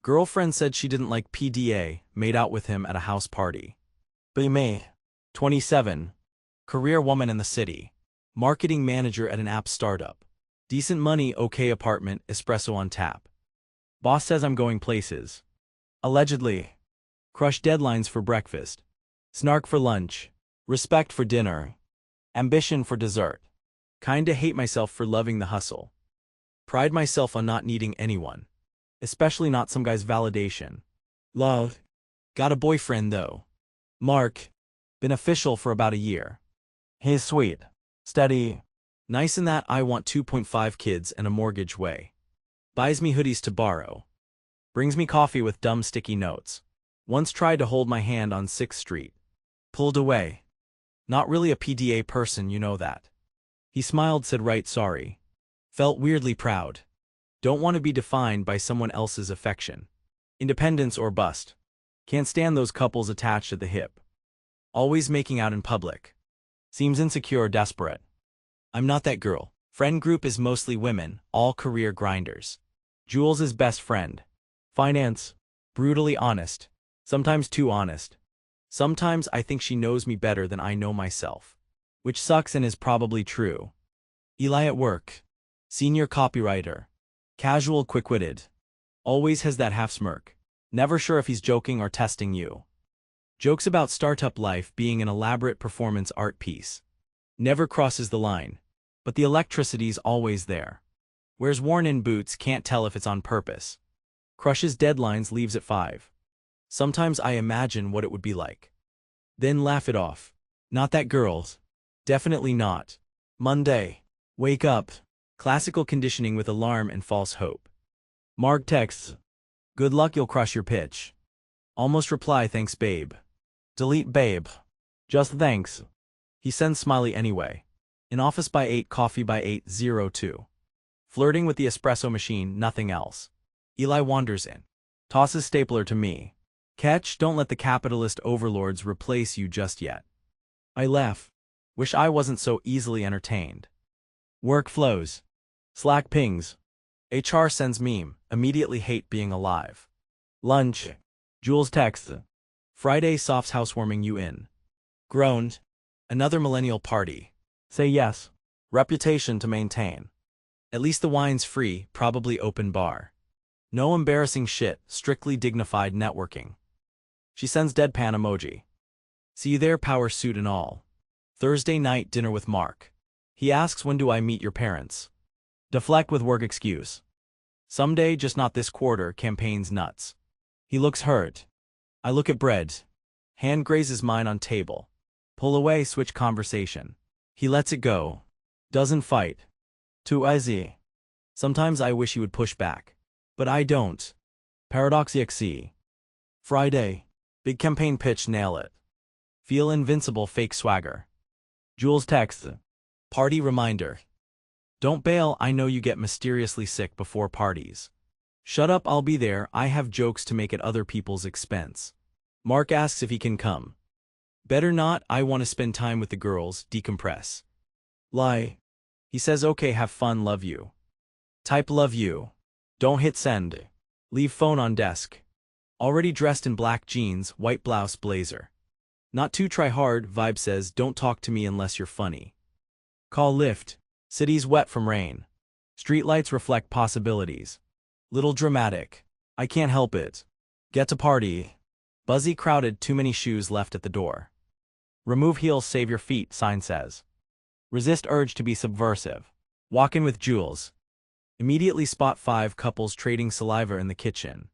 Girlfriend said she didn't like PDA, made out with him at a house party. May 27. Career woman in the city. Marketing manager at an app startup. Decent money, okay apartment, espresso on tap. Boss says I'm going places. Allegedly. Crush deadlines for breakfast. Snark for lunch. Respect for dinner. Ambition for dessert. Kinda hate myself for loving the hustle. Pride myself on not needing anyone. Especially not some guy's validation. Love. Got a boyfriend though. Mark. Been official for about a year. He's sweet. Steady. Nice in that I want 2.5 kids and a mortgage way. Buys me hoodies to borrow. Brings me coffee with dumb sticky notes. Once tried to hold my hand on 6th Street. Pulled away. Not really a PDA person, you know that. He smiled, said right sorry. Felt weirdly proud. Don't want to be defined by someone else's affection. Independence or bust. Can't stand those couples attached at the hip. Always making out in public. Seems insecure or desperate. I'm not that girl. Friend group is mostly women, all career grinders. Jules is best friend. Finance. Brutally honest. Sometimes too honest. Sometimes I think she knows me better than I know myself. Which sucks and is probably true. Eli at work. Senior copywriter. Casual, quick-witted. Always has that half smirk. Never sure if he's joking or testing you. Jokes about startup life being an elaborate performance art piece. Never crosses the line. But the electricity's always there. Wears worn-in boots, can't tell if it's on purpose. Crushes deadlines, leaves at 5. Sometimes I imagine what it would be like. Then laugh it off. Not that girl's. Definitely not. Monday. Wake up. Classical conditioning with alarm and false hope. Mark texts. Good luck, you'll crush your pitch. Almost reply, thanks babe. Delete babe. Just thanks. He sends smiley anyway. In office by 8, coffee by 8:02. Flirting with the espresso machine, nothing else. Eli wanders in. Tosses stapler to me. Catch, don't let the capitalist overlords replace you just yet. I laugh. Wish I wasn't so easily entertained. Work flows. Slack pings. HR sends meme, immediately hate being alive. Lunch. Jules texts. Friday softs housewarming you in. Groaned. Another millennial party. Say yes. Reputation to maintain. At least the wine's free, probably open bar. No embarrassing shit, strictly dignified networking. She sends deadpan emoji. See you there, power suit and all. Thursday night dinner with Mark. He asks when do I meet your parents. Deflect with work excuse. Someday, just not this quarter, campaign's nuts. He looks hurt. I look at bread. Hand grazes mine on table. Pull away, switch conversation. He lets it go. Doesn't fight. Too easy. Sometimes I wish he would push back. But I don't. Paradoxic. Friday. Big campaign pitch, nail it. Feel invincible, fake swagger. Jules texts. Party reminder. Don't bail, I know you get mysteriously sick before parties. Shut up, I'll be there, I have jokes to make at other people's expense. Mark asks if he can come. Better not, I want to spend time with the girls, decompress. Lie. He says okay, have fun, love you. Type love you. Don't hit send. Leave phone on desk. Already dressed in black jeans, white blouse, blazer. Not too try hard, vibe says don't talk to me unless you're funny. Call Lyft. City's wet from rain. Streetlights reflect possibilities. Little dramatic. I can't help it. Get to party. Buzzy, crowded, too many shoes left at the door. Remove heels, save your feet, sign says. Resist urge to be subversive. Walk in with Jules. Immediately spot 5 couples trading saliva in the kitchen.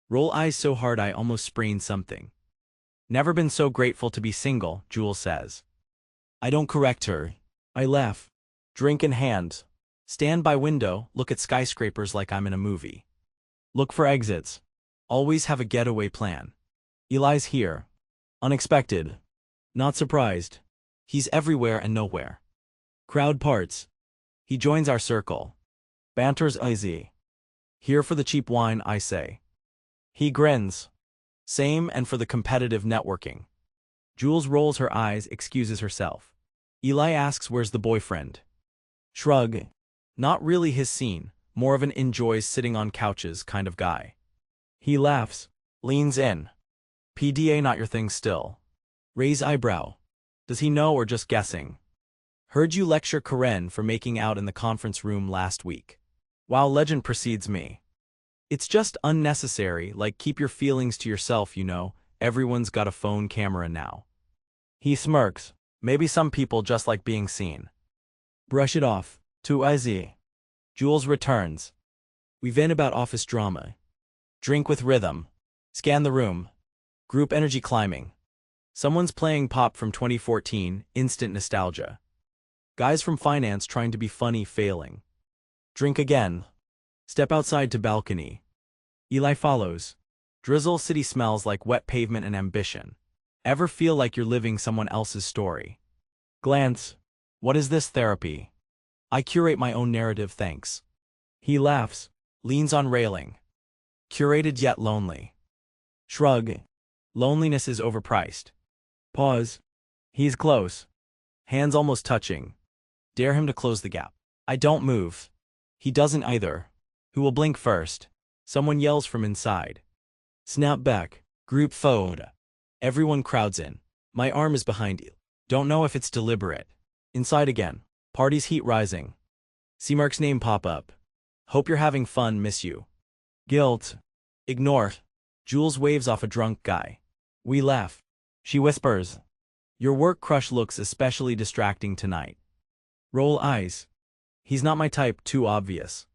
Roll eyes so hard I almost sprained something. Never been so grateful to be single, Jules says. I don't correct her. I laugh. Drink in hand. Stand by window, look at skyscrapers like I'm in a movie. Look for exits. Always have a getaway plan. Eli's here. Unexpected. Not surprised. He's everywhere and nowhere. Crowd parts. He joins our circle. Banter's easy. Here for the cheap wine, I say. He grins. Same, and for the competitive networking. Jules rolls her eyes, excuses herself. Eli asks where's the boyfriend. Shrug. Not really his scene, more of an enjoys sitting on couches kind of guy. He laughs, leans in. PDA not your thing still. Raise eyebrow. Does he know or just guessing? Heard you lecture Karen for making out in the conference room last week. Wow, legend precedes me. It's just unnecessary, like keep your feelings to yourself, you know, everyone's got a phone camera now. He smirks. Maybe some people just like being seen. Brush it off. Too easy. Jules returns. We vent about office drama. Drink with rhythm. Scan the room. Group energy climbing. Someone's playing pop from 2014, instant nostalgia. Guys from finance trying to be funny failing. Drink again. Step outside to balcony. Eli follows. Drizzle city smells like wet pavement and ambition. Ever feel like you're living someone else's story? Glance. What is this therapy? I curate my own narrative, thanks. He laughs. Leans on railing. Curated yet lonely. Shrug. Loneliness is overpriced. Pause. He's close. Hands almost touching. Dare him to close the gap. I don't move. He doesn't either. Who will blink first? Someone yells from inside. Snap back. Group photo. Everyone crowds in. My arm is behind you. Don't know if it's deliberate. Inside again. Party's heat rising. See Mark's name pop up. Hope you're having fun, miss you. Guilt. Ignore. Jules waves off a drunk guy. We laugh. She whispers. Your work crush looks especially distracting tonight. Roll eyes. He's not my type, too obvious.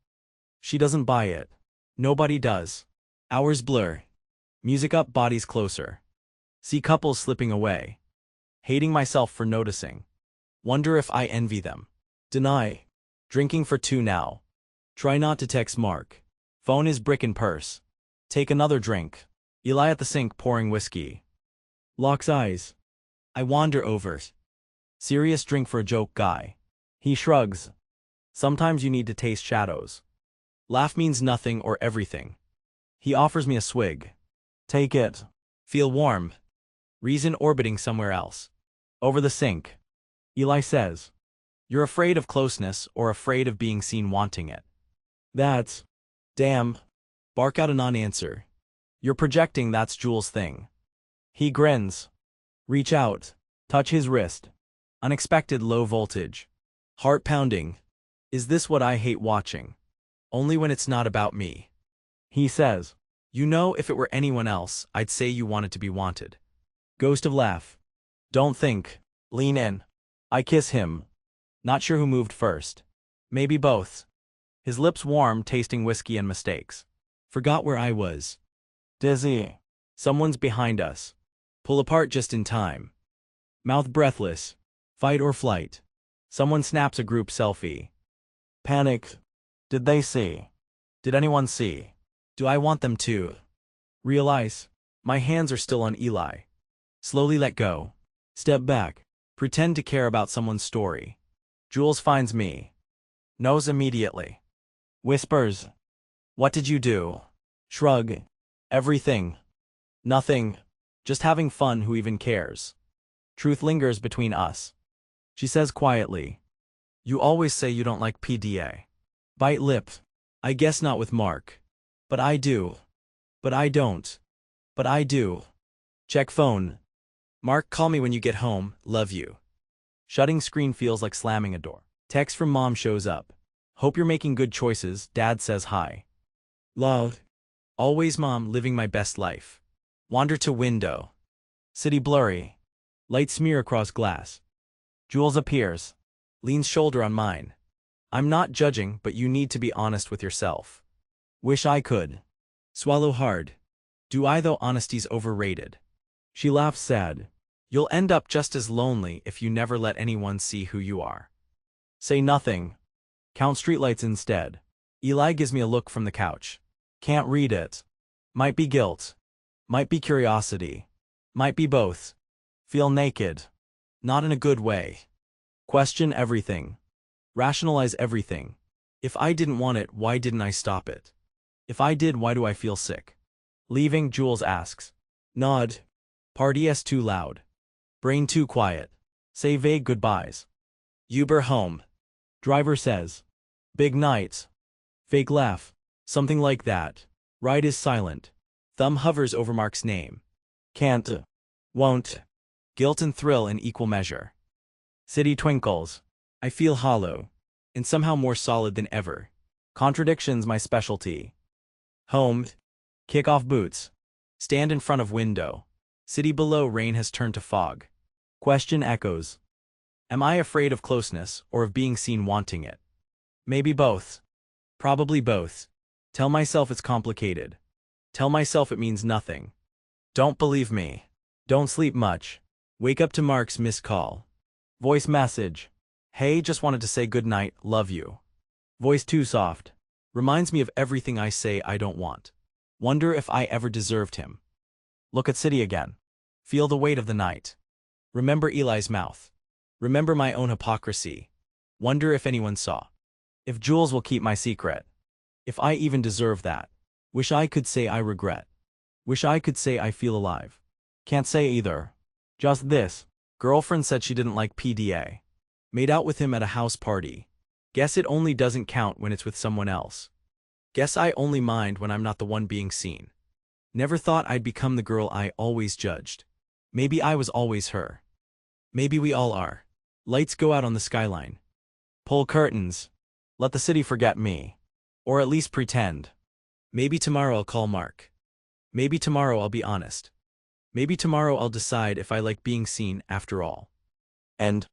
She doesn't buy it. Nobody does. Hours blur. Music up, bodies closer. See couples slipping away. Hating myself for noticing. Wonder if I envy them. Deny. Drinking for two now. Try not to text Mark. Phone is brick and purse. Take another drink. Eli at the sink pouring whiskey. Locks eyes. I wander over. Serious drink for a joke guy. He shrugs. Sometimes you need to taste shadows. Laugh means nothing or everything. He offers me a swig. Take it. Feel warm. Reason orbiting somewhere else. Over the sink. Eli says. You're afraid of closeness or afraid of being seen wanting it. That's. Damn. Bark out a non-answer. You're projecting, that's Jules' thing. He grins. Reach out. Touch his wrist. Unexpected low voltage. Heart pounding. Is this what I hate watching? Only when it's not about me. He says. You know, if it were anyone else, I'd say you wanted to be wanted. Ghost of laugh. Don't think. Lean in. I kiss him. Not sure who moved first. Maybe both. His lips warm, tasting whiskey and mistakes. Forgot where I was. Dizzy. Someone's behind us. Pull apart just in time. Mouth breathless. Fight or flight. Someone snaps a group selfie. Panicked. Did they see? Did anyone see? Do I want them to? Realize. My hands are still on Eli. Slowly let go. Step back. Pretend to care about someone's story. Jules finds me. Knows immediately. Whispers. What did you do? Shrug. Everything. Nothing. Just having fun, who even cares? Truth lingers between us. She says quietly. You always say you don't like PDA. Bite lip. I guess not with Mark. But I do. But I don't. But I do. Check phone. Mark, call me when you get home, love you. Shutting screen feels like slamming a door. Text from mom shows up. Hope you're making good choices, dad says hi. Love. Always mom, living my best life. Wander to window. City blurry. Light smear across glass. Jules appears. Leans shoulder on mine. I'm not judging, but you need to be honest with yourself. Wish I could. Swallow hard. Do I, though honesty's overrated. She laughs sad. You'll end up just as lonely if you never let anyone see who you are. Say nothing. Count streetlights instead. Eli gives me a look from the couch. Can't read it. Might be guilt. Might be curiosity. Might be both. Feel naked. Not in a good way. Question everything. Rationalize everything. If I didn't want it, why didn't I stop it? If I did, why do I feel sick? Leaving, Jules asks. Nod. Party is too loud. Brain too quiet. Say vague goodbyes. Uber home. Driver says. Big nights. Fake laugh. Something like that. Ride is silent. Thumb hovers over Mark's name. Can't. Won't. Guilt and thrill in equal measure. City twinkles. I feel hollow. And somehow more solid than ever. Contradictions my specialty. Home. Kick off boots. Stand in front of window. City below rain has turned to fog. Question echoes. Am I afraid of closeness or of being seen wanting it? Maybe both. Probably both. Tell myself it's complicated. Tell myself it means nothing. Don't believe me. Don't sleep much. Wake up to Mark's missed call. Voice message. Hey, just wanted to say good night, love you. Voice too soft. Reminds me of everything I say I don't want. Wonder if I ever deserved him. Look at City again. Feel the weight of the night. Remember Eli's mouth. Remember my own hypocrisy. Wonder if anyone saw. If Jules will keep my secret. If I even deserve that. Wish I could say I regret. Wish I could say I feel alive. Can't say either. Just this. Girlfriend said she didn't like PDA. Made out with him at a house party. Guess it only doesn't count when it's with someone else. Guess I only mind when I'm not the one being seen. Never thought I'd become the girl I always judged. Maybe I was always her. Maybe we all are. Lights go out on the skyline. Pull curtains. Let the city forget me. Or at least pretend. Maybe tomorrow I'll call Mark. Maybe tomorrow I'll be honest. Maybe tomorrow I'll decide if I like being seen after all. End.